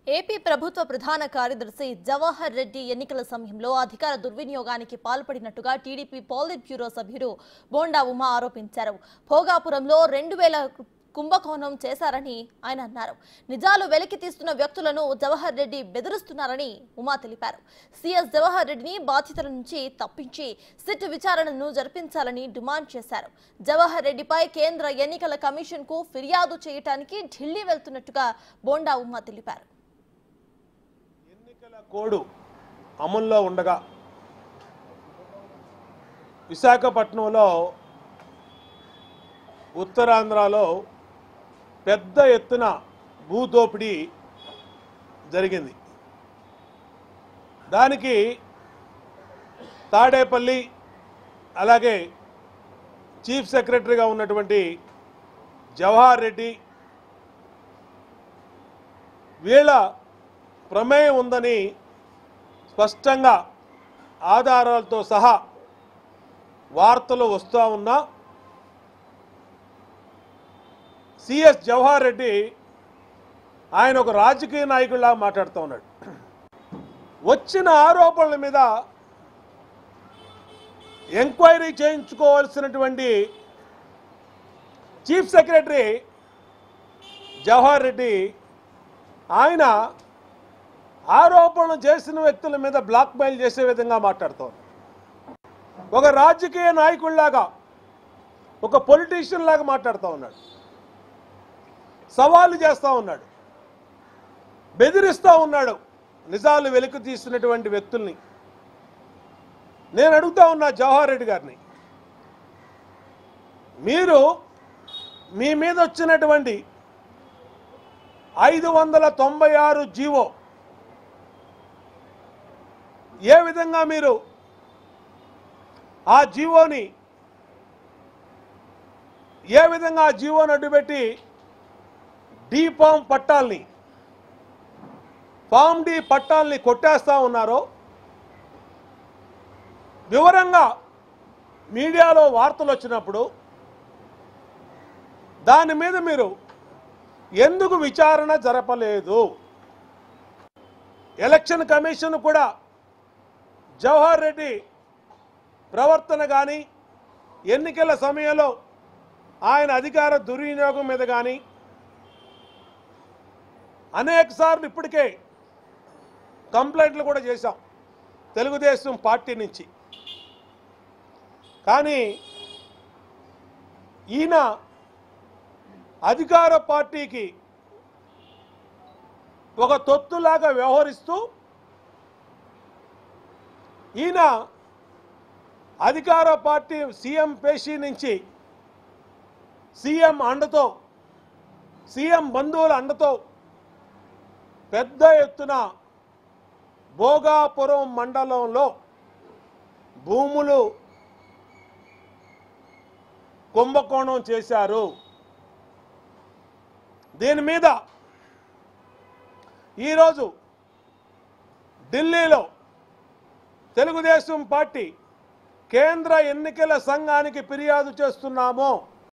AP ప్రభుత్వ ప్రధాన కార్యదర్శి జవహర్ రెడ్డి ఎన్నికల సమయంలో అధికార దుర్వినియోగానికి పాల్పడినట్టుగా టీడీపీ పాలిట్ బ్యూరో సభ్యుడు బోండా ఉమా ఆరోపించారు. భోగాపురంలో 2000 కుంభకోణం చేశారని ఆయన అన్నారు. నిజాలు వెలికి తీస్తున్న వ్యక్తులను జవహర్ రెడ్డి బెదిరిస్తున్నారని ఉమా తెలిపారు. సీఎస్ జవహర్ రెడ్డిని బాధ్యతల నుంచి తప్పించి సిట్ విచారణను జరిపించాలని డిమాండ్ చేశారు. జవహర్ రెడ్డిపై కేంద్ర ఎన్నికల కమిషన్ కు ఫిర్యాదు చేయడానికి ఢిల్లీ వెళ్తున్నట్టుగా బోండా ఉమా తెలిపారు. కోడ్ అమల్లో ఉండగా విశాఖపట్నంలో ఉత్తరాంధ్రలో పెద్ద ఎత్తున భూదోపిడీ జరిగింది. దానికి తాడేపల్లి అలాగే చీఫ్ సెక్రటరీగా ఉన్నటువంటి జవహర్ రెడ్డి వీళ్ళ ప్రమేయం ఉందని స్పష్టంగా ఆధారాలతో సహా వార్తలు వస్తూ ఉన్నా సిఎస్ జవహర్ రెడ్డి ఆయన ఒక రాజకీయ నాయకుడిలా మాట్లాడుతూ ఉన్నాడు. వచ్చిన ఆరోపణల మీద ఎంక్వైరీ చేయించుకోవాల్సినటువంటి చీఫ్ సెక్రటరీ జవహర్ రెడ్డి ఆయన ఆరోపణలు చేసిన వ్యక్తుల మీద బ్లాక్మెయిల్ చేసే విధంగా మాట్లాడుతోంది. ఒక రాజకీయ నాయకుడిలాగా ఒక పొలిటీషియన్ లాగా మాట్లాడుతూ ఉన్నాడు. సవాలు చేస్తూ ఉన్నాడు, బెదిరిస్తూ ఉన్నాడు నిజాలు వెలికి తీస్తున్నటువంటి వ్యక్తుల్ని. నేను అడుగుతా ఉన్నా జవహర్ రెడ్డి గారిని, మీరు మీ మీద వచ్చినటువంటి 596 జీవో ఏ విధంగా మీరు ఆ జీవోని అడ్డుపెట్టి ఫామ్ డి పట్టాల్ని కొట్టేస్తా ఉన్నారో వివరంగా మీడియాలో వార్తలు వచ్చినప్పుడు దాని మీద మీరు ఎందుకు విచారణ జరపలేదు? ఎలక్షన్ కమిషన్ కూడా జవహర్ రెడ్డి ప్రవర్తన కానీ ఎన్నికల సమయంలో ఆయన అధికార దుర్వినియోగం మీద కానీ అనేక సార్లు ఇప్పటికే కంప్లైంట్లు కూడా చేశాం తెలుగుదేశం పార్టీ నుంచి. కానీ ఈయన అధికార పార్టీకి ఒక తొత్తులాగా వ్యవహరిస్తూ ఈయన అధికార పార్టీ సీఎం పేషీ నుంచి సీఎం అండతో సీఎం బంధువుల అండతో పెద్ద ఎత్తున భోగాపురం మండలంలో భూములు కుంభకోణం చేశారు. దీని మీద ఈరోజు ఢిల్లీలో తెలుగుదేశం పార్టీ కేంద్ర ఎన్నికల సంఘానికి ఫిర్యాదు చేస్తున్నాము.